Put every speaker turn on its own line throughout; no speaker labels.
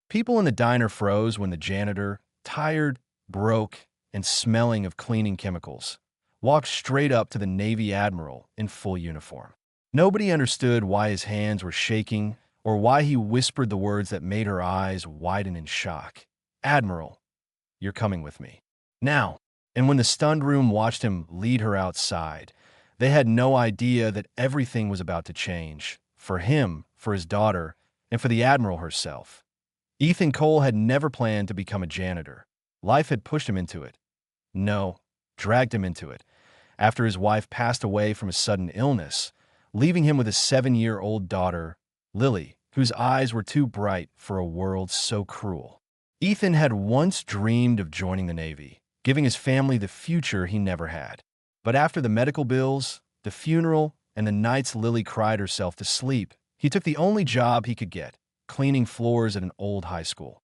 People in the diner froze when the janitor, tired, broke, and smelling of cleaning chemicals, walked straight up to the Navy Admiral in full uniform. Nobody understood why his hands were shaking or why he whispered the words that made her eyes widen in shock. "Admiral, you're coming with me." Now. And when the stunned room watched him lead her outside, they had no idea that everything was about to change. For him, for his daughter, and for the Admiral herself. Ethan Cole had never planned to become a janitor. Life had pushed him into it. No, dragged him into it. After his wife passed away from a sudden illness, leaving him with a 7-year-old daughter, Lily, whose eyes were too bright for a world so cruel. Ethan had once dreamed of joining the Navy, giving his family the future he never had. But after the medical bills, the funeral, and the nights Lily cried herself to sleep, he took the only job he could get, cleaning floors at an old high school.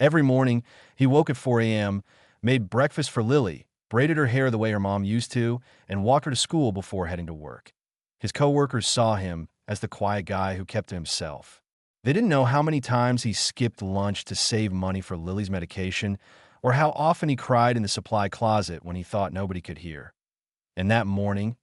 Every morning, he woke at 4 a.m., made breakfast for Lily, braided her hair the way her mom used to, and walked her to school before heading to work. His coworkers saw him as the quiet guy who kept to himself. They didn't know how many times he skipped lunch to save money for Lily's medication, or how often he cried in the supply closet when he thought nobody could hear. And that morning,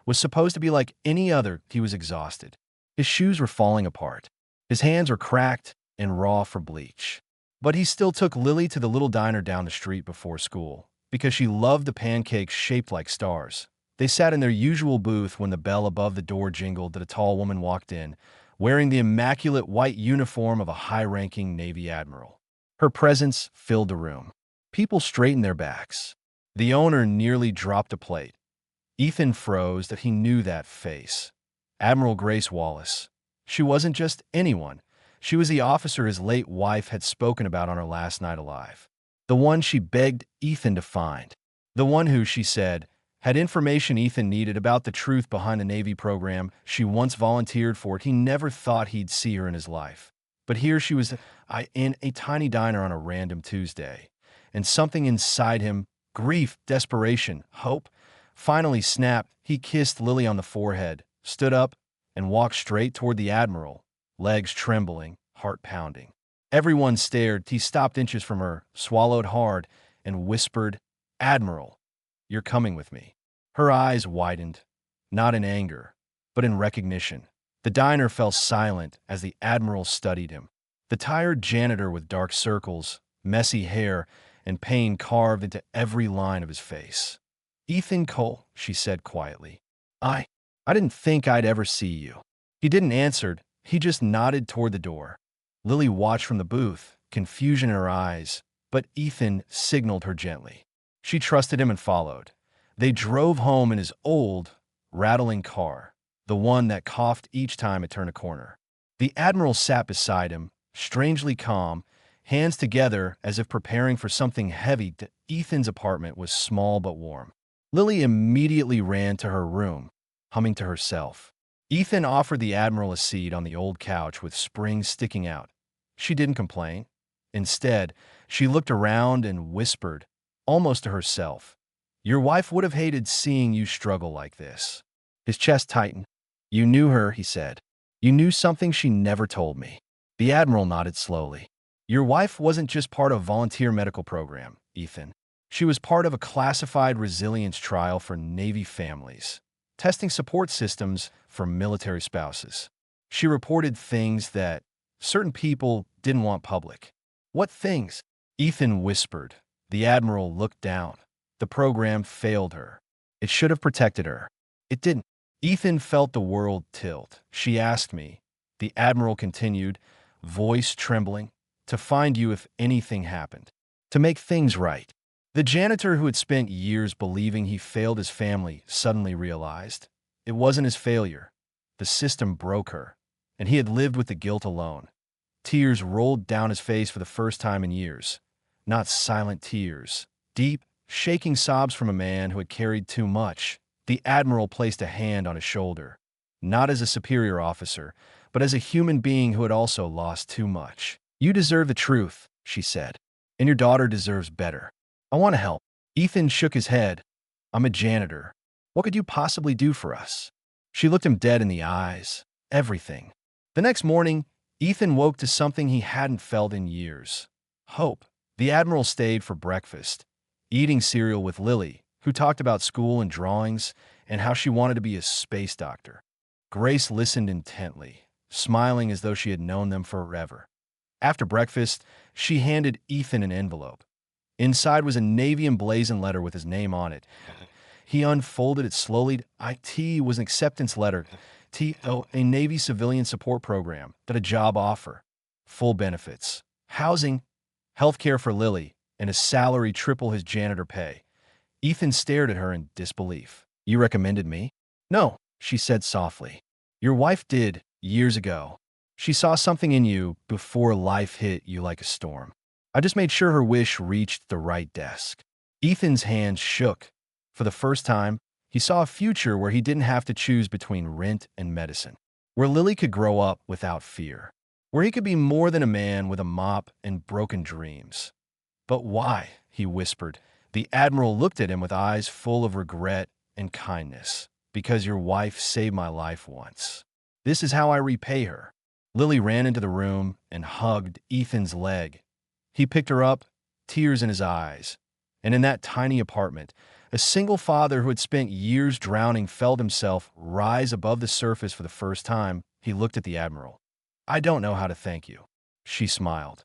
was supposed to be like any other. He was exhausted. His shoes were falling apart. His hands were cracked and raw for bleach. But he still took Lily to the little diner down the street before school, because she loved the pancakes shaped like stars. They sat in their usual booth when the bell above the door jingled that a tall woman walked in, wearing the immaculate white uniform of a high-ranking Navy Admiral. Her presence filled the room. People straightened their backs. The owner nearly dropped a plate. Ethan froze that he knew that face. Admiral Grace Wallace. She wasn't just anyone. She was the officer his late wife had spoken about on her last night alive. The one she begged Ethan to find. The one who, she said, had information Ethan needed about the truth behind the Navy program she once volunteered for. He never thought he'd see her in his life. But here she was in a tiny diner on a random Tuesday, and something inside him, grief, desperation, hope, finally snapped. He kissed Lily on the forehead, stood up, and walked straight toward the Admiral, legs trembling, heart pounding. Everyone stared. He stopped inches from her, swallowed hard, and whispered, "Admiral, you're coming with me." Her eyes widened, not in anger, but in recognition. The diner fell silent as the Admiral studied him. The tired janitor with dark circles, messy hair, and pain carved into every line of his face. "Ethan Cole," she said quietly. I didn't think I'd ever see you." He didn't answer. He just nodded toward the door. Lily watched from the booth, confusion in her eyes, but Ethan signaled her gently. She trusted him and followed. They drove home in his old, rattling car, the one that coughed each time it turned a corner. The Admiral sat beside him, strangely calm, hands together as if preparing for something heavy. Ethan's apartment was small but warm. Lily immediately ran to her room, humming to herself. Ethan offered the Admiral a seat on the old couch with springs sticking out. She didn't complain. Instead, she looked around and whispered, almost to herself, "Your wife would have hated seeing you struggle like this." His chest tightened. "You knew her," he said. "You knew something she never told me." The Admiral nodded slowly. "Your wife wasn't just part of a volunteer medical program, Ethan. She was part of a classified resilience trial for Navy families, testing support systems for military spouses. She reported things that certain people didn't want public." "What things?" Ethan whispered. The Admiral looked down. "The program failed her. It should have protected her. It didn't." Ethan felt the world tilt. "She asked me," the Admiral continued, voice trembling, "to find you if anything happened, to make things right." The janitor who had spent years believing he failed his family suddenly realized it wasn't his failure. The system broke her, and he had lived with the guilt alone. Tears rolled down his face for the first time in years. Not silent tears, deep, shaking sobs from a man who had carried too much. The Admiral placed a hand on his shoulder, not as a superior officer, but as a human being who had also lost too much. "You deserve the truth," she said, "and your daughter deserves better. I want to help." Ethan shook his head. "I'm a janitor. What could you possibly do for us?" She looked him dead in the eyes. "Everything." The next morning, Ethan woke to something he hadn't felt in years. Hope. The Admiral stayed for breakfast, eating cereal with Lily, who talked about school and drawings and how she wanted to be a space doctor. Grace listened intently, smiling as though she had known them forever. After breakfast, she handed Ethan an envelope. Inside was a navy emblazoned letter with his name on it. He unfolded it slowly. IT was an acceptance letter. A Navy civilian support program, that a job offer, full benefits, housing, healthcare for Lily, and a salary triple his janitor pay. Ethan stared at her in disbelief. You recommended me? No, she said softly. Your wife did, years ago. She saw something in you before life hit you like a storm. I just made sure her wish reached the right desk. Ethan's hands shook. For the first time, he saw a future where he didn't have to choose between rent and medicine, where Lily could grow up without fear, where he could be more than a man with a mop and broken dreams. But why? He whispered. The Admiral looked at him with eyes full of regret and kindness. Because your wife saved my life once. This is how I repay her. Lily ran into the room and hugged Ethan's leg. He picked her up, tears in his eyes. And in that tiny apartment, a single father who had spent years drowning felt himself rise above the surface for the first time. He looked at the Admiral. I don't know how to thank you. She smiled.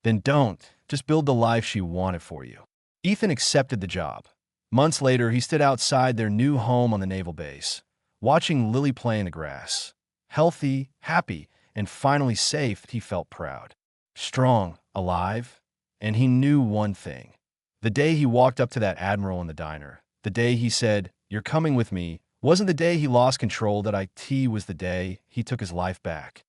Then don't. Just build the life she wanted for you. Ethan accepted the job. Months later, he stood outside their new home on the naval base, watching Lily play in the grass. Healthy, happy, and finally safe, he felt proud. Strong, alive, and he knew one thing. The day he walked up to that Admiral in the diner, the day he said, "You're coming with me," wasn't the day he lost control. That IT was the day he took his life back.